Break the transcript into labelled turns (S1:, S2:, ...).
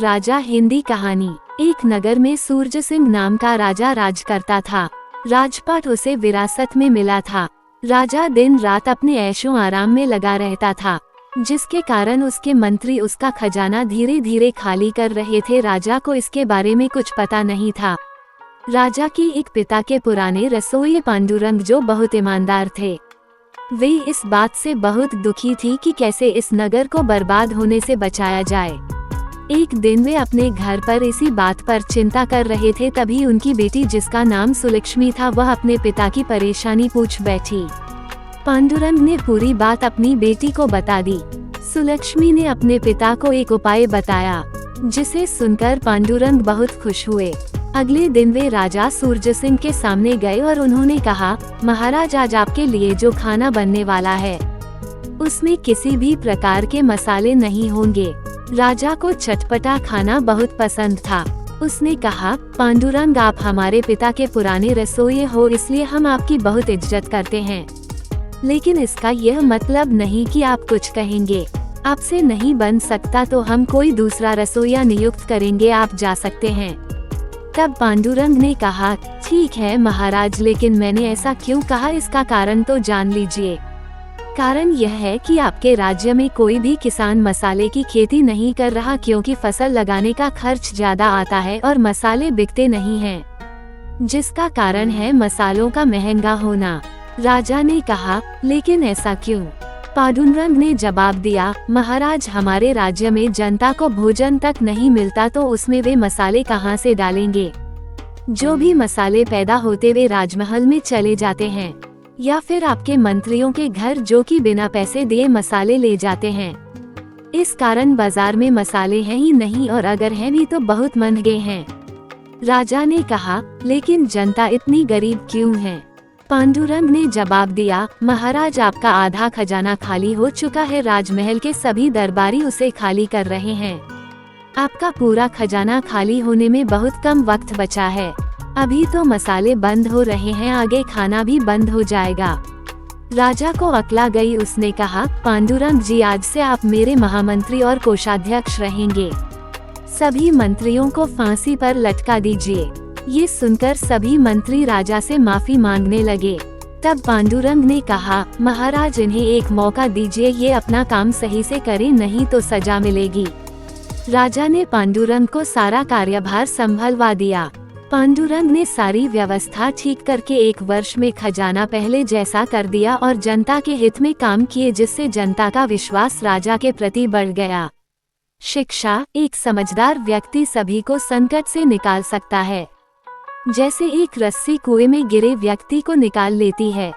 S1: राजा हिंदी कहानी। एक नगर में सूरज सिंह नाम का राजा राज करता था। राजपाट उसे विरासत में मिला था। राजा दिन रात अपने ऐशो आराम में लगा रहता था, जिसके कारण उसके मंत्री उसका खजाना धीरे धीरे खाली कर रहे थे। राजा को इसके बारे में कुछ पता नहीं था। राजा की एक पिता के पुराने रसोई पांडुरंग, जो बहुत ईमानदार थे, वे इस बात से बहुत दुखी थी कि कैसे इस नगर को बर्बाद होने से बचाया जाए। एक दिन वे अपने घर पर इसी बात पर चिंता कर रहे थे, तभी उनकी बेटी, जिसका नाम सुलक्ष्मी था, वह अपने पिता की परेशानी पूछ बैठी। पांडुरंग ने पूरी बात अपनी बेटी को बता दी। सुलक्ष्मी ने अपने पिता को एक उपाय बताया, जिसे सुनकर पांडुरंग बहुत खुश हुए। अगले दिन वे राजा सूरज सिंह के सामने गए और उन्होंने कहा, महाराज, आज आपके लिए जो खाना बनने वाला है उसमें किसी भी प्रकार के मसाले नहीं होंगे। राजा को चटपटा खाना बहुत पसंद था। उसने कहा, पांडुरंग, आप हमारे पिता के पुराने रसोइये हो, इसलिए हम आपकी बहुत इज्जत करते हैं। लेकिन इसका यह मतलब नहीं कि आप कुछ कहेंगे। आपसे नहीं बन सकता तो हम कोई दूसरा रसोइया नियुक्त करेंगे, आप जा सकते हैं। तब पांडुरंग ने कहा, ठीक है महाराज, लेकिन मैंने ऐसा क्यों कहा, इसका कारण तो जान लीजिए। कारण यह है कि आपके राज्य में कोई भी किसान मसाले की खेती नहीं कर रहा, क्योंकि फसल लगाने का खर्च ज्यादा आता है और मसाले बिकते नहीं हैं, जिसका कारण है मसालों का महंगा होना। राजा ने कहा, लेकिन ऐसा क्यों? पांडुरंग ने जवाब दिया, महाराज, हमारे राज्य में जनता को भोजन तक नहीं मिलता, तो उसमें वे मसाले कहाँ से डालेंगे? जो भी मसाले पैदा होते वे राजमहल में चले जाते हैं, या फिर आपके मंत्रियों के घर, जो कि बिना पैसे दिए मसाले ले जाते हैं। इस कारण बाजार में मसाले हैं ही नहीं, और अगर हैं भी तो बहुत महंगे हैं। राजा ने कहा, लेकिन जनता इतनी गरीब क्यों है? पांडुरंग ने जवाब दिया, महाराज, आपका आधा खजाना खाली हो चुका है, राजमहल के सभी दरबारी उसे खाली कर रहे हैं। आपका पूरा खजाना खाली होने में बहुत कम वक्त बचा है। अभी तो मसाले बंद हो रहे हैं, आगे खाना भी बंद हो जाएगा। राजा को अकल गई। उसने कहा, पांडुरंग जी, आज से आप मेरे महामंत्री और कोषाध्यक्ष रहेंगे। सभी मंत्रियों को फांसी पर लटका दीजिए। ये सुनकर सभी मंत्री राजा से माफी मांगने लगे। तब पांडुरंग ने कहा, महाराज, इन्हें एक मौका दीजिए, ये अपना काम सही से करें, नहीं तो सजा मिलेगी। राजा ने पांडुरंग को सारा कार्यभार संभलवा दिया। पांडुरंग ने सारी व्यवस्था ठीक करके 1 वर्ष में खजाना पहले जैसा कर दिया और जनता के हित में काम किए, जिससे जनता का विश्वास राजा के प्रति बढ़ गया। शिक्षा, एक समझदार व्यक्ति सभी को संकट से निकाल सकता है, जैसे एक रस्सी कुएं में गिरे व्यक्ति को निकाल लेती है।